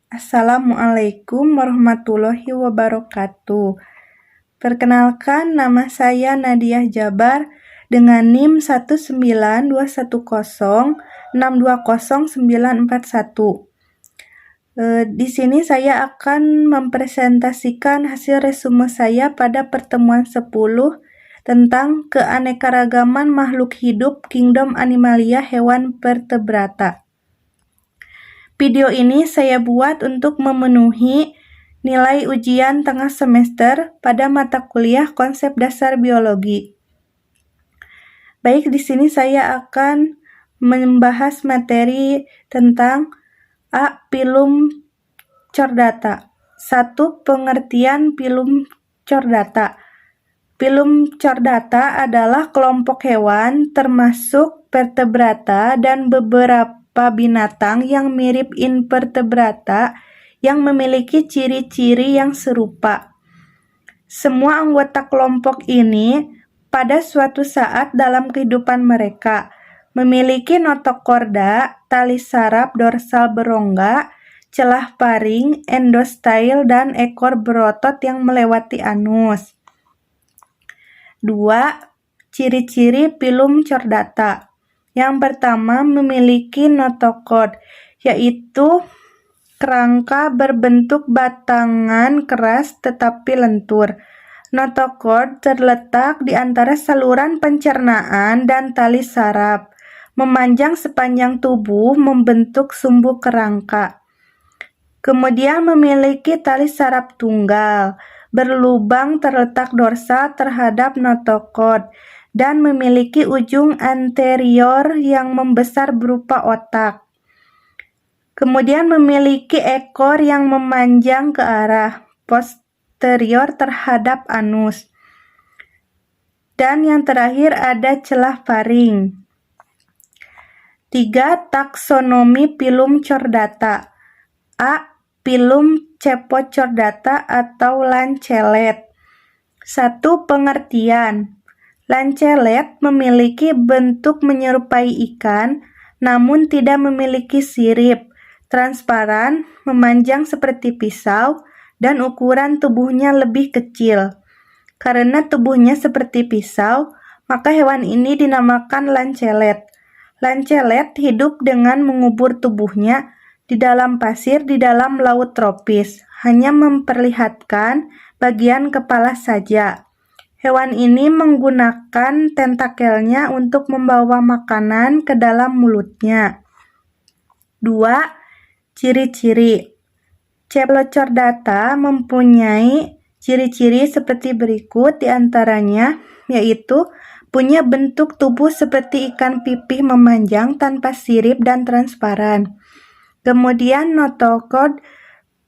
Assalamualaikum warahmatullahi wabarakatuh. Perkenalkan, nama saya Nadiah Jabar dengan NIM 19210620941. Di sini saya akan mempresentasikan hasil resume saya pada pertemuan 10 tentang keanekaragaman makhluk hidup Kingdom Animalia hewan vertebrata. Video ini saya buat untuk memenuhi nilai ujian tengah semester pada mata kuliah konsep dasar biologi. Baik, di sini saya akan membahas materi tentang Phylum Chordata. 1. Pengertian Phylum Chordata. Phylum Chordata adalah kelompok hewan termasuk vertebrata dan beberapa binatang yang mirip invertebrata yang memiliki ciri-ciri yang serupa. Semua anggota kelompok ini pada suatu saat dalam kehidupan mereka memiliki notokorda, tali saraf dorsal berongga, celah paring, endostyle, dan ekor berotot yang melewati anus. 2. Ciri-ciri Phylum Chordata. Yang pertama, memiliki notokord, yaitu kerangka berbentuk batangan keras tetapi lentur. Notokord terletak di antara saluran pencernaan dan tali saraf, memanjang sepanjang tubuh membentuk sumbu kerangka. Kemudian memiliki tali saraf tunggal, berlubang terletak dorsal terhadap notokord, dan memiliki ujung anterior yang membesar berupa otak. Kemudian memiliki ekor yang memanjang ke arah posterior terhadap anus. Dan yang terakhir ada celah paring. 3. Taksonomi Phylum Chordata. A. Phylum Cephalochordata atau lancelet. 1. Pengertian. Lancelet memiliki bentuk menyerupai ikan, namun tidak memiliki sirip, transparan, memanjang seperti pisau, dan ukuran tubuhnya lebih kecil. Karena tubuhnya seperti pisau, maka hewan ini dinamakan lancelet. Lancelet hidup dengan mengubur tubuhnya di dalam pasir di dalam laut tropis, hanya memperlihatkan bagian kepala saja. Hewan ini menggunakan tentakelnya untuk membawa makanan ke dalam mulutnya. 2. Ciri-ciri. Cephalochordata mempunyai ciri-ciri seperti berikut, diantaranya yaitu punya bentuk tubuh seperti ikan pipih memanjang tanpa sirip dan transparan. Kemudian notokord,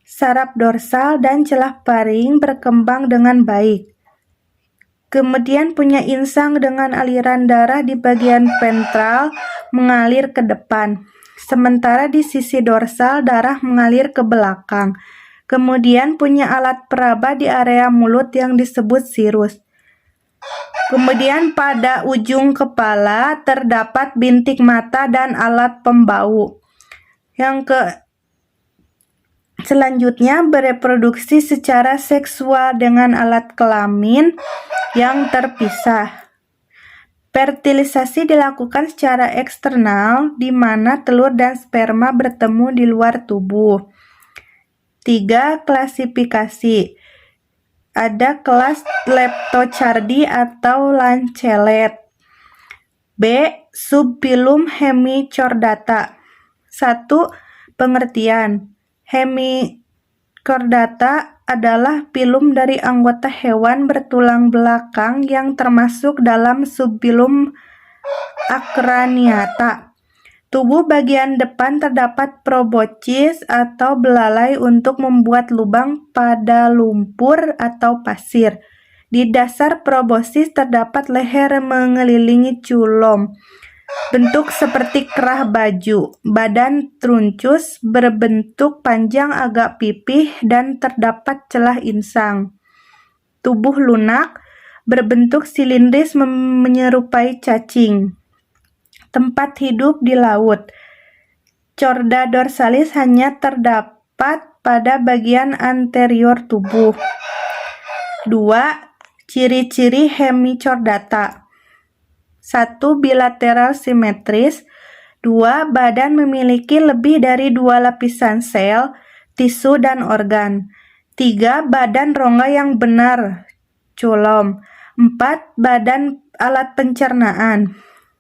saraf dorsal, dan celah paring berkembang dengan baik. Kemudian punya insang dengan aliran darah di bagian ventral mengalir ke depan. Sementara di sisi dorsal darah mengalir ke belakang. Kemudian punya alat peraba di area mulut yang disebut sirus. Kemudian pada ujung kepala terdapat bintik mata dan alat pembau. Selanjutnya bereproduksi secara seksual dengan alat kelamin yang terpisah. Fertilisasi dilakukan secara eksternal di mana telur dan sperma bertemu di luar tubuh. 3. Klasifikasi. Ada kelas Leptochardi atau lancelet. B. Subphylum Hemichordata. 1. Pengertian. Hemichordata adalah phylum dari anggota hewan bertulang belakang yang termasuk dalam subphylum Acraniata. Tubuh bagian depan terdapat proboscis atau belalai untuk membuat lubang pada lumpur atau pasir. Di dasar proboscis terdapat leher mengelilingi culum, bentuk seperti kerah baju. Badan truncus, berbentuk panjang agak pipih, dan terdapat celah insang. Tubuh lunak, berbentuk silindris menyerupai cacing. Tempat hidup di laut. Chorda dorsalis hanya terdapat 4. Pada bagian anterior tubuh. 2. Ciri-ciri hemichordata. 1. Bilateral simetris. 2. Badan memiliki lebih dari 2 lapisan sel, tisu, dan organ. 3. Badan rongga yang benar, culum. 4. Badan alat pencernaan.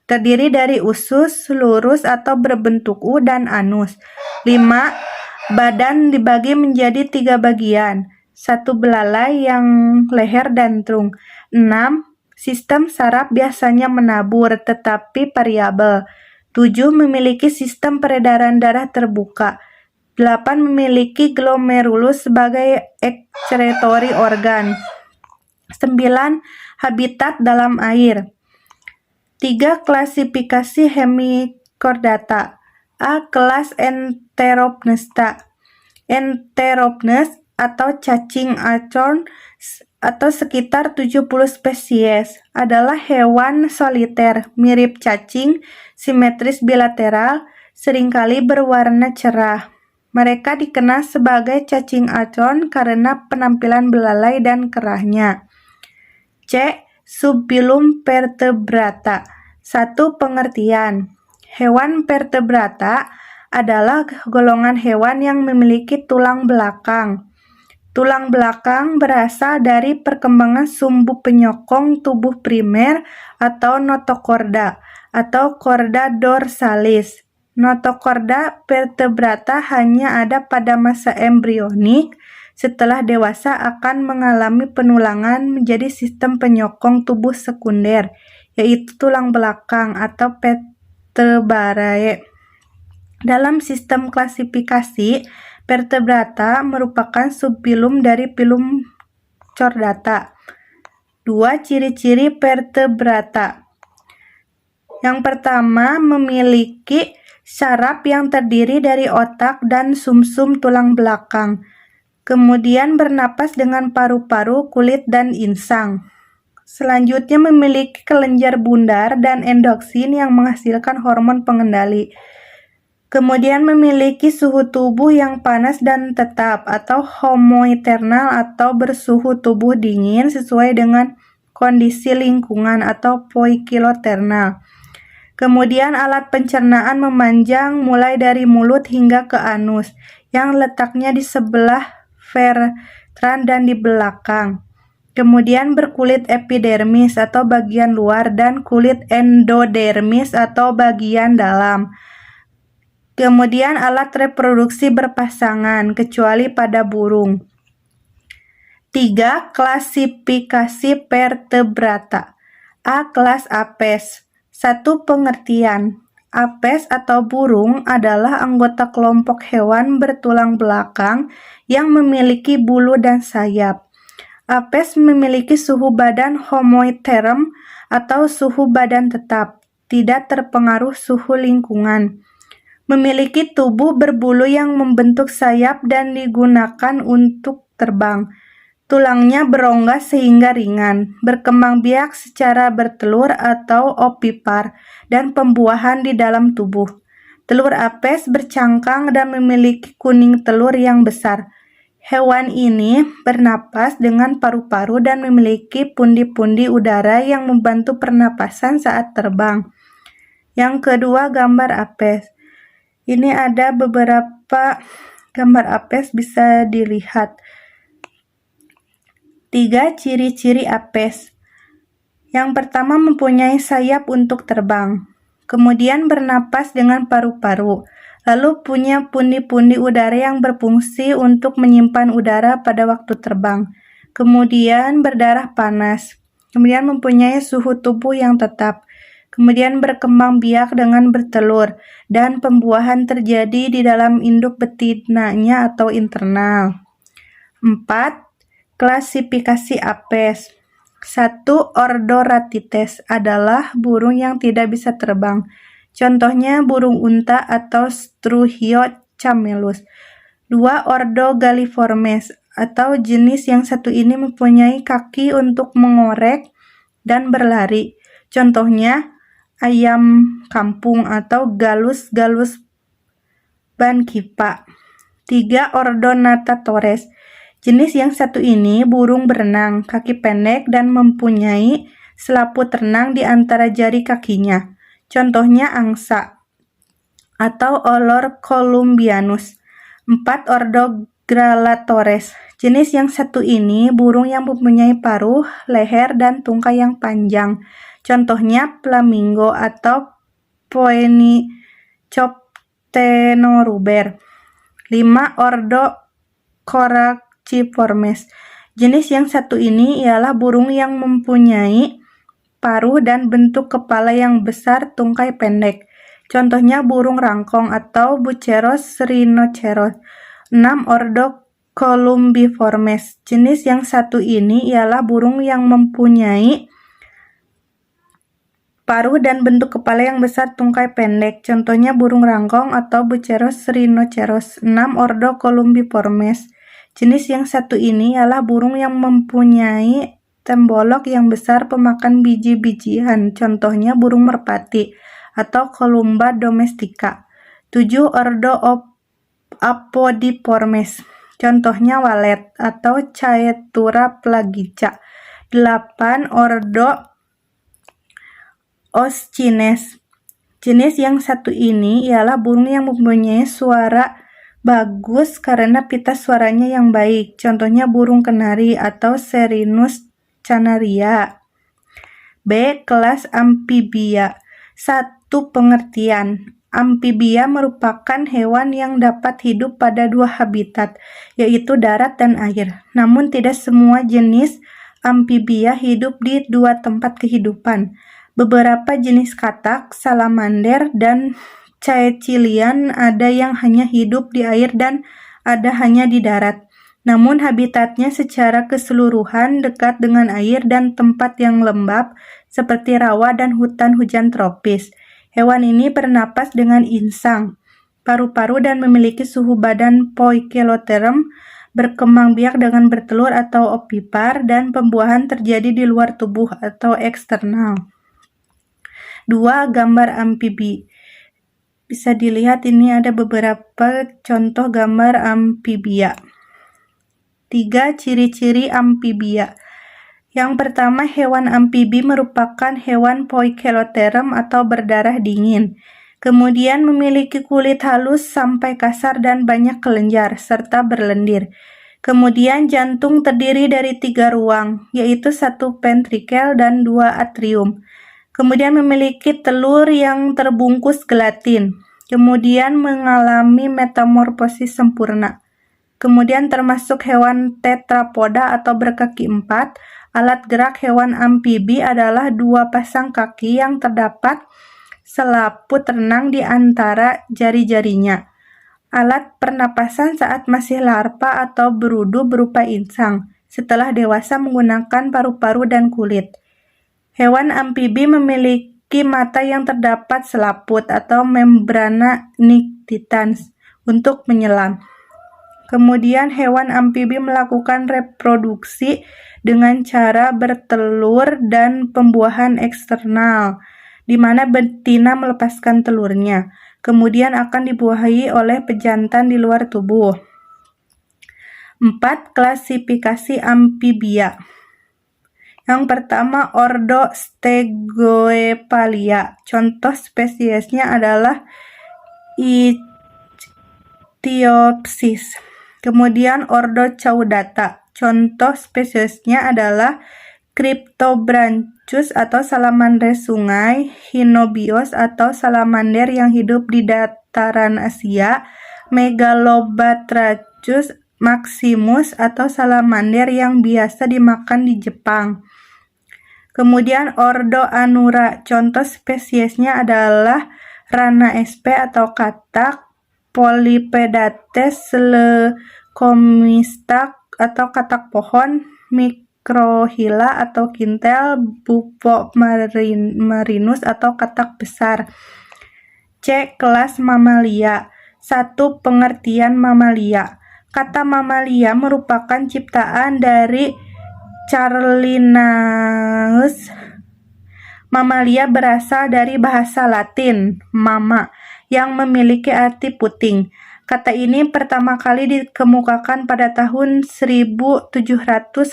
Terdiri dari usus, lurus atau berbentuk U, dan anus. 5. Badan dibagi menjadi 3 bagian. 1. Belalai yang leher dan trunk. 6. Sistem saraf biasanya menabur, tetapi variabel. 7. Memiliki sistem peredaran darah terbuka. 8. Memiliki glomerulus sebagai excretory organ. 9. Habitat dalam air. 3. Klasifikasi hemichordata. A. Kelas Enteropnesta. Enteropnes atau cacing acorn atau sekitar 70 spesies adalah hewan soliter, mirip cacing, simetris bilateral, seringkali berwarna cerah. Mereka dikenal sebagai cacing acorn karena penampilan belalai dan kerahnya. C. Subfilum vertebrata. 1. Pengertian. Hewan vertebrata adalah golongan hewan yang memiliki tulang belakang. Tulang belakang berasal dari perkembangan sumbu penyokong tubuh primer atau notochorda atau chorda dorsalis. Notochorda vertebrata hanya ada pada masa embrionik. Setelah dewasa akan mengalami penulangan menjadi sistem penyokong tubuh sekunder, yaitu tulang belakang atau vertebrae. Dalam sistem klasifikasi, vertebrata merupakan subfilum dari filum chordata. 2. Ciri-ciri vertebrata. Yang pertama, memiliki saraf yang terdiri dari otak dan sumsum tulang belakang. Kemudian bernapas dengan paru-paru, kulit, dan insang. Selanjutnya memiliki kelenjar bundar dan endoksin yang menghasilkan hormon pengendali. Kemudian memiliki suhu tubuh yang panas dan tetap atau homoiternal atau bersuhu tubuh dingin sesuai dengan kondisi lingkungan atau poikiloternal. Kemudian alat pencernaan memanjang mulai dari mulut hingga ke anus yang letaknya di sebelah vertebran dan di belakang. Kemudian berkulit epidermis atau bagian luar dan kulit endodermis atau bagian dalam. Kemudian alat reproduksi berpasangan, kecuali pada burung. 3. Klasifikasi vertebrata. A. Kelas Apes. 1. Pengertian. Apes atau burung adalah anggota kelompok hewan bertulang belakang yang memiliki bulu dan sayap. Apes memiliki suhu badan homoiterm atau suhu badan tetap, tidak terpengaruh suhu lingkungan. Memiliki tubuh berbulu yang membentuk sayap dan digunakan untuk terbang. Tulangnya berongga sehingga ringan, berkembang biak secara bertelur atau ovipar, dan pembuahan di dalam tubuh. Telur apes bercangkang dan memiliki kuning telur yang besar. Hewan ini bernapas dengan paru-paru dan memiliki pundi-pundi udara yang membantu pernapasan saat terbang. Yang kedua, gambar apes. Ini ada beberapa gambar apes bisa dilihat. 3. Ciri-ciri apes. Yang pertama, mempunyai sayap untuk terbang. Kemudian bernapas dengan paru-paru. Lalu punya pundi-pundi udara yang berfungsi untuk menyimpan udara pada waktu terbang. Kemudian berdarah panas. Kemudian mempunyai suhu tubuh yang tetap. Kemudian berkembang biak dengan bertelur. Dan pembuahan terjadi di dalam induk betinanya atau internal. 4. Klasifikasi apes. 1. Ordoratites adalah burung yang tidak bisa terbang. Contohnya burung unta atau Struhio camelus. 2. Ordo Galliformes atau jenis yang satu ini mempunyai kaki untuk mengorek dan berlari. Contohnya ayam kampung atau Gallus bankipa. 3. Ordo Natatores. Jenis yang satu ini burung berenang, kaki pendek dan mempunyai selaput renang di antara jari kakinya. Contohnya angsa atau Olor columbianus. 4. Ordo Gralatores. Jenis yang satu ini burung yang mempunyai paruh, leher, dan tungkai yang panjang. Contohnya flamingo atau Phoenicoptenoruber. 5. Ordo Coraciformes. Jenis yang satu ini ialah burung yang mempunyai paruh dan bentuk kepala yang besar, tungkai pendek. Contohnya burung rangkong atau Buceros rhinoceros. 6. Ordo Columbiformes. Jenis yang satu ini ialah burung yang mempunyai paruh dan bentuk kepala yang besar, tungkai pendek. Contohnya burung rangkong atau Buceros rhinoceros. 6. Ordo Columbiformes. Jenis yang satu ini ialah burung yang mempunyai tembolok yang besar pemakan biji-bijian. Contohnya burung merpati atau Columba domestica. 7. Ordo Apodiformes. Contohnya walet atau Caetura plagica. 8. Ordo Oschines. Jenis yang satu ini ialah burung yang mempunyai suara bagus karena pita suaranya yang baik. Contohnya burung kenari atau Serinus canaria. B. Kelas amfibia. 1. Pengertian. Amfibia merupakan hewan yang dapat hidup pada dua habitat, yaitu darat dan air. Namun tidak semua jenis amfibia hidup di dua tempat kehidupan. Beberapa jenis katak, salamander, dan caecilian ada yang hanya hidup di air dan ada hanya di darat. Namun habitatnya secara keseluruhan dekat dengan air dan tempat yang lembab seperti rawa dan hutan hujan tropis. Hewan ini bernapas dengan insang, paru-paru, dan memiliki suhu badan poikiloterm, berkembang biak dengan bertelur atau ovipar, dan pembuahan terjadi di luar tubuh atau eksternal. 2. Gambar amfibi. Bisa dilihat ini ada beberapa contoh gambar amfibia. 3. Ciri-ciri amfibia. Yang pertama, hewan amfibi merupakan hewan poikiloterm atau berdarah dingin. Kemudian memiliki kulit halus sampai kasar dan banyak kelenjar, serta berlendir. Kemudian jantung terdiri dari 3 ruang, yaitu 1 ventrikel dan 2 atrium. Kemudian memiliki telur yang terbungkus gelatin. Kemudian mengalami metamorfosis sempurna. Kemudian termasuk hewan tetrapoda atau berkaki 4. Alat gerak hewan amfibi adalah 2 pasang kaki yang terdapat selaput renang di antara jari-jarinya. Alat pernapasan saat masih larva atau berudu berupa insang. Setelah dewasa menggunakan paru-paru dan kulit. Hewan amfibi memiliki mata yang terdapat selaput atau membrana nictitans untuk menyelam. Kemudian hewan amfibi melakukan reproduksi dengan cara bertelur dan pembuahan eksternal, di mana betina melepaskan telurnya, kemudian akan dibuahi oleh pejantan di luar tubuh. 4. Klasifikasi amfibia. Yang pertama, ordo Stegoepalia. Contoh spesiesnya adalah Ichthyopsis. Kemudian ordo Caudata. Contoh spesiesnya adalah Cryptobranchus atau salamander sungai, Hinobios atau salamander yang hidup di dataran Asia, Megalobatrachus maximus atau salamander yang biasa dimakan di Jepang. Kemudian ordo Anura. Contoh spesiesnya adalah Rana sp atau katak, Polypedates lecomista atau katak pohon, Microhyla atau kintel, Bufo marinus atau katak besar. C. Kelas mamalia. 1. Pengertian mamalia. Kata mamalia merupakan ciptaan dari Charles Linnaeus. Mamalia berasal dari bahasa Latin, mama, yang memiliki arti puting. Kata ini pertama kali dikemukakan pada tahun 1758.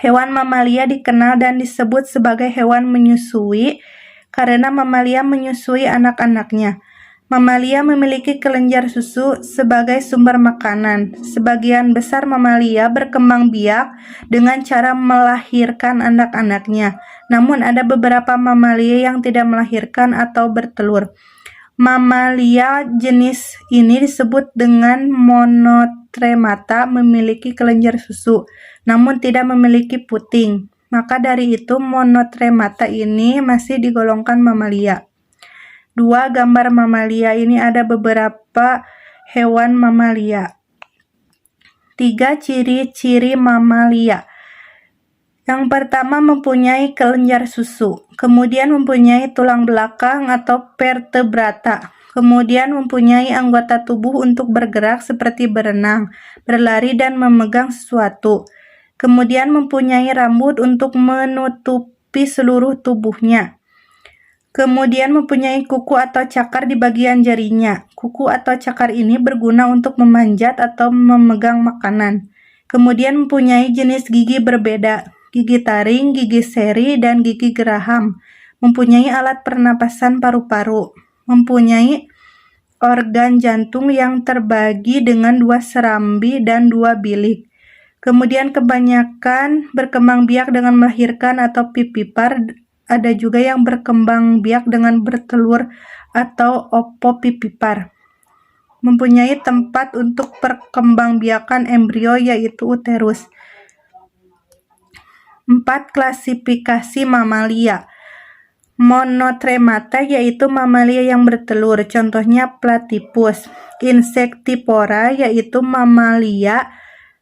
Hewan mamalia dikenal dan disebut sebagai hewan menyusui karena mamalia menyusui anak-anaknya. Mamalia memiliki kelenjar susu sebagai sumber makanan. Sebagian besar mamalia berkembang biak dengan cara melahirkan anak-anaknya. Namun ada beberapa mamalia yang tidak melahirkan atau bertelur. Mamalia jenis ini disebut dengan monotremata, memiliki kelenjar susu, namun tidak memiliki puting. Maka dari itu monotremata ini masih digolongkan mamalia. 2. Gambar mamalia. Ini ada beberapa hewan mamalia. 3. Ciri-ciri mamalia. Yang pertama mempunyai kelenjar susu, kemudian mempunyai tulang belakang atau vertebrata, kemudian mempunyai anggota tubuh untuk bergerak seperti berenang, berlari dan memegang sesuatu. Kemudian mempunyai rambut untuk menutupi seluruh tubuhnya. Kemudian mempunyai kuku atau cakar di bagian jarinya. Kuku atau cakar ini berguna untuk memanjat atau memegang makanan. Kemudian mempunyai jenis gigi berbeda. Gigi taring, gigi seri, dan gigi geraham. Mempunyai alat pernapasan paru-paru. Mempunyai organ jantung yang terbagi dengan 2 serambi dan 2 bilik. Kemudian kebanyakan berkembang biak dengan melahirkan atau pipipar. Ada juga yang berkembang biak dengan bertelur atau opopipipar. Mempunyai tempat untuk perkembangbiakan embrio yaitu uterus. 4. Klasifikasi mamalia. Monotremata yaitu mamalia yang bertelur, contohnya platypus. Insectivora yaitu mamalia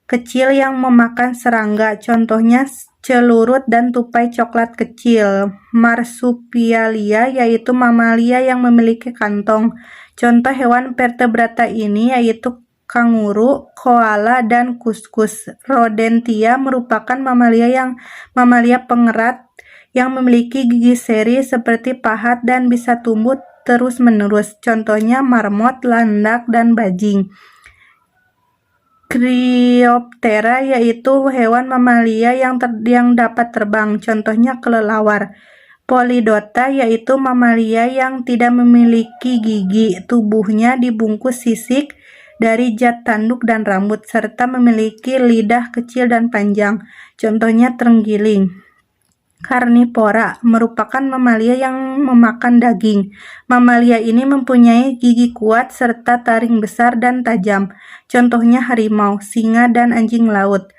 kecil yang memakan serangga, contohnya celurut dan tupai coklat kecil. Marsupialia yaitu mamalia yang memiliki kantong. Contoh hewan vertebrata ini yaitu kanguru, koala, dan kuskus. Rodentia merupakan mamalia pengerat yang memiliki gigi seri seperti pahat dan bisa tumbuh terus-menerus. Contohnya marmot, landak, dan bajing. Cryoptera yaitu hewan mamalia yang dapat terbang, contohnya kelelawar. Polydota yaitu mamalia yang tidak memiliki gigi, tubuhnya dibungkus sisik dari zat tanduk dan rambut, serta memiliki lidah kecil dan panjang, contohnya terenggiling. Karnivora merupakan mamalia yang memakan daging. Mamalia ini mempunyai gigi kuat serta taring besar dan tajam, contohnya harimau, singa, dan anjing laut.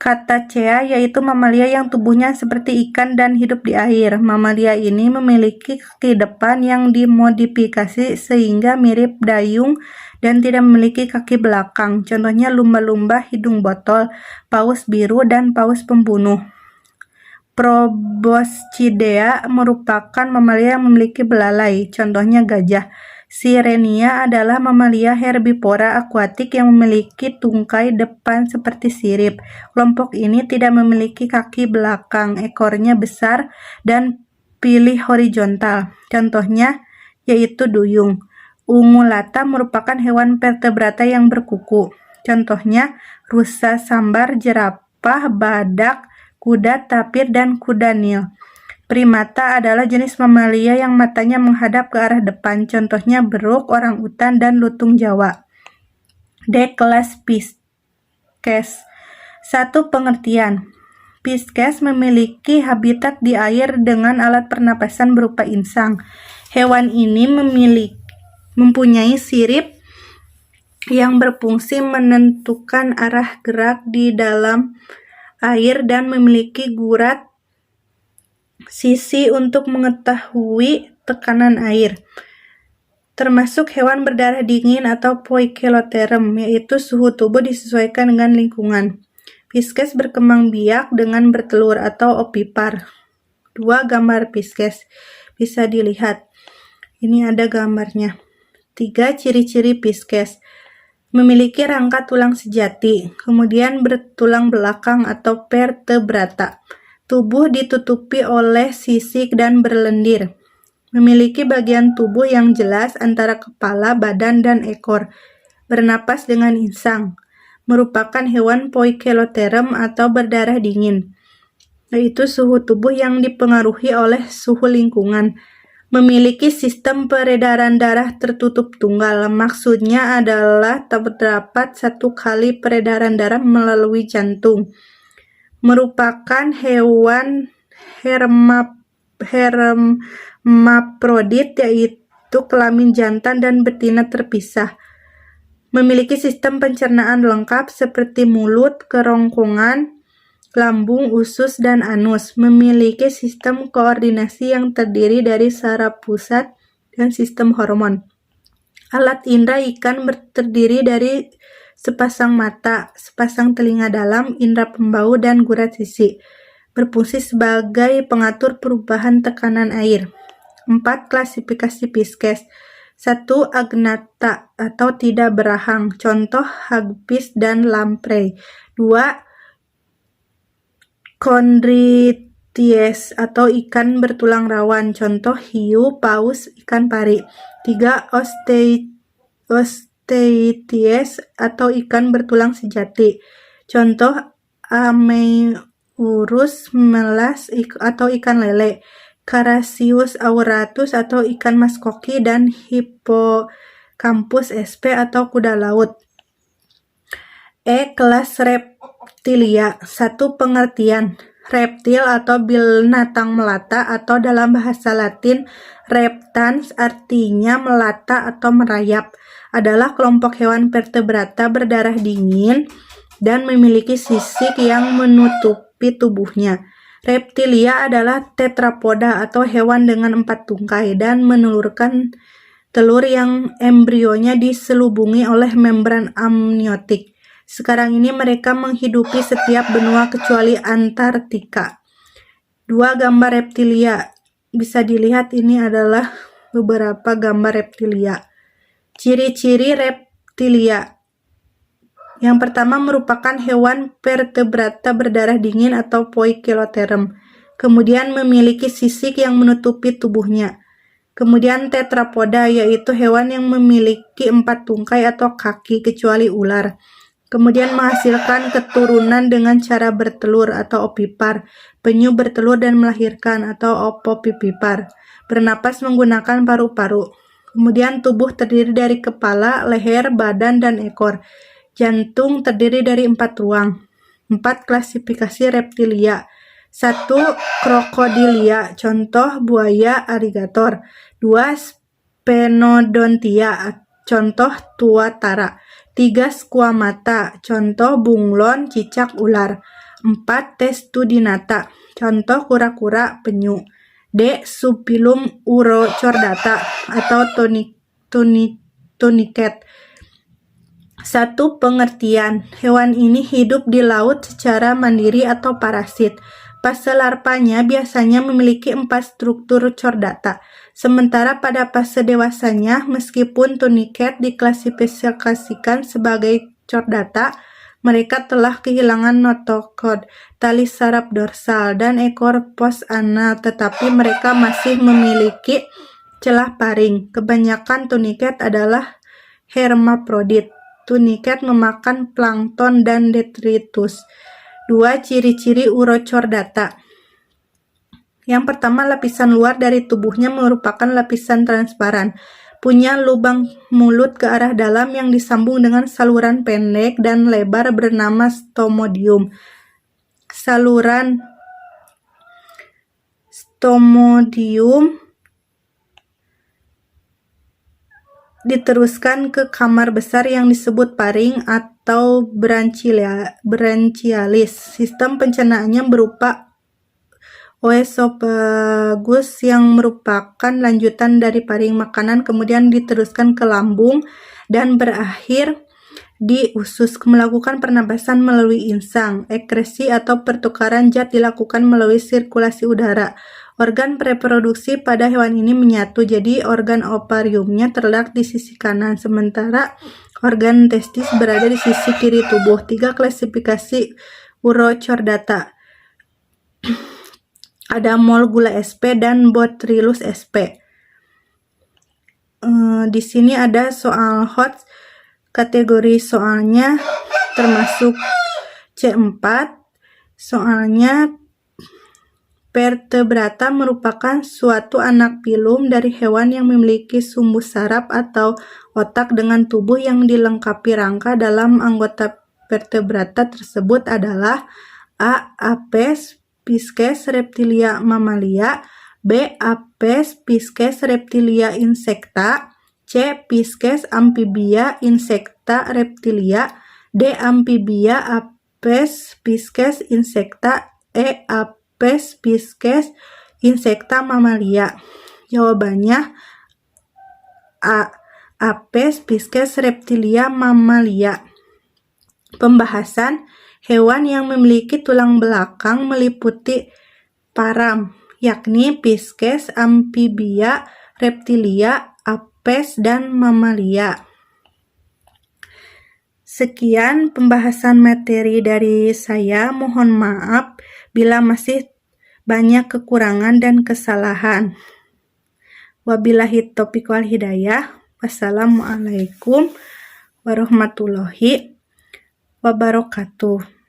Cetacea yaitu mamalia yang tubuhnya seperti ikan dan hidup di air. Mamalia ini memiliki kaki depan yang dimodifikasi sehingga mirip dayung dan tidak memiliki kaki belakang. Contohnya lumba-lumba hidung botol, paus biru, dan paus pembunuh. Proboscidea merupakan mamalia yang memiliki belalai, contohnya gajah. Sirenia adalah mamalia herbivora akuatik yang memiliki tungkai depan seperti sirip. Kelompok ini tidak memiliki kaki belakang, ekornya besar dan pilih horizontal. Contohnya yaitu duyung. Ungulata merupakan hewan vertebrata yang berkuku. Contohnya rusa sambar, jerapah, badak, kuda tapir, dan kuda nil. Primata adalah jenis mamalia yang matanya menghadap ke arah depan, contohnya beruk, orangutan, dan lutung Jawa. D. Kelas Pisces. 1. Pengertian. Pisces memiliki habitat di air dengan alat pernapasan berupa insang. Hewan ini mempunyai sirip yang berfungsi menentukan arah gerak di dalam air dan memiliki gurat sisi untuk mengetahui tekanan air. Termasuk hewan berdarah dingin atau poikiloterm, yaitu suhu tubuh disesuaikan dengan lingkungan. Pisces berkembang biak dengan bertelur atau opipar. 2. Gambar Pisces bisa dilihat. Ini ada gambarnya. 3. Ciri-ciri Pisces. Memiliki rangka tulang sejati, kemudian bertulang belakang atau vertebrata. Tubuh ditutupi oleh sisik dan berlendir. Memiliki bagian tubuh yang jelas antara kepala, badan, dan ekor. Bernapas dengan insang. Merupakan hewan poikiloterem atau berdarah dingin, yaitu suhu tubuh yang dipengaruhi oleh suhu lingkungan. Memiliki sistem peredaran darah tertutup tunggal. Maksudnya adalah terdapat satu kali peredaran darah melalui jantung. Merupakan hewan hermaprodit, yaitu kelamin jantan dan betina terpisah. Memiliki sistem pencernaan lengkap seperti mulut, kerongkongan, lambung, usus, dan anus. Memiliki sistem koordinasi yang terdiri dari saraf pusat dan sistem hormon. Alat indera ikan terdiri dari sepasang mata, sepasang telinga dalam, indera pembau, dan gurat sisi. Berfungsi sebagai pengatur perubahan tekanan air. 4. Klasifikasi Pisces. 1. Agnatha atau tidak berahang, contoh hagfish dan lamprey. 2. Chondrites atau ikan bertulang rawan, contoh hiu, paus, ikan pari. 3. Osteichthyes atau ikan bertulang sejati, contoh Ameurus melas atau ikan lele. Carassius auratus atau ikan mas koki, dan Hippocampus sp atau kuda laut. Kelas reptilia. 1. Pengertian. Reptil atau binatang melata atau dalam bahasa Latin reptans artinya melata atau merayap, adalah kelompok hewan vertebrata berdarah dingin dan memiliki sisik yang menutupi tubuhnya. Reptilia adalah tetrapoda atau hewan dengan 4 tungkai dan menelurkan telur yang embrionya diselubungi oleh membran amniotik. Sekarang ini mereka menghidupi setiap benua kecuali Antartika. 2. Gambar reptilia. Bisa dilihat ini adalah beberapa gambar reptilia. Ciri-ciri reptilia. Yang pertama merupakan hewan vertebrata berdarah dingin atau poikiloterem. Kemudian memiliki sisik yang menutupi tubuhnya. Kemudian tetrapoda, yaitu hewan yang memiliki 4 tungkai atau kaki kecuali ular. Kemudian menghasilkan keturunan dengan cara bertelur atau ovipar. Penyu bertelur dan melahirkan atau ovovivipar. Bernapas menggunakan paru-paru. Kemudian tubuh terdiri dari kepala, leher, badan, dan ekor. Jantung terdiri dari 4 ruang. 4. Klasifikasi reptilia. 1. Crocodilia, contoh buaya aligator. 2. Sphenodontia, contoh tuatara. 3. Squamata, contoh bunglon, cicak ular. 4. Testudinata, contoh kura-kura penyu. D. Supilum urochordata atau tunicat. 1. Pengertian. Hewan ini hidup di laut secara mandiri atau parasit. Fase larvanya biasanya memiliki 4 struktur chordata. Sementara pada fase dewasanya, meskipun tunicat diklasifikasikan sebagai chordata, mereka telah kehilangan notochord, tali saraf dorsal, dan ekor pos anal, tetapi mereka masih memiliki celah paring. Kebanyakan tunicat adalah hermaprodit. Tunicat memakan plankton dan detritus. 2. Ciri-ciri urochordata. Yang pertama, lapisan luar dari tubuhnya merupakan lapisan transparan. Punya lubang mulut ke arah dalam yang disambung dengan saluran pendek dan lebar bernama stomodium. Saluran stomodium diteruskan ke kamar besar yang disebut paring atau branchialis. Sistem pencernaannya berupa oesophagus yang merupakan lanjutan dari paring makanan, kemudian diteruskan ke lambung dan berakhir di usus. Melakukan pernapasan melalui insang. Ekresi atau pertukaran zat dilakukan melalui sirkulasi udara. Organ reproduksi pada hewan ini menyatu, jadi organ ovariumnya terletak di sisi kanan, sementara organ testis berada di sisi kiri tubuh. 3. Klasifikasi urochordata. Ada Mol gula sp dan Botrytis sp. Di sini ada soal hot, kategori soalnya termasuk C4. Soalnya vertebrata merupakan suatu anak pilum dari hewan yang memiliki sumbu saraf atau otak dengan tubuh yang dilengkapi rangka. Dalam anggota vertebrata tersebut adalah A. Apes, Pisces, Reptilia, Mamalia. B. Apes, Pisces, Reptilia, Insecta. C. Pisces, Amphibia, Insecta, Reptilia. D. Amphibia, Apes, Pisces, Insecta. E. Apes, Pisces, Insecta, Mamalia. Jawabannya A. Apes, Pisces, Reptilia, Mamalia. Pembahasan hewan yang memiliki tulang belakang meliputi param, yakni Pisces, Amphibia, Reptilia, Apes, dan Mamalia. Sekian pembahasan materi dari saya. Mohon maaf bila masih banyak kekurangan dan kesalahan. Wabillahi taufiq wal hidayah. Wassalamualaikum warahmatullahi wabarakatuh.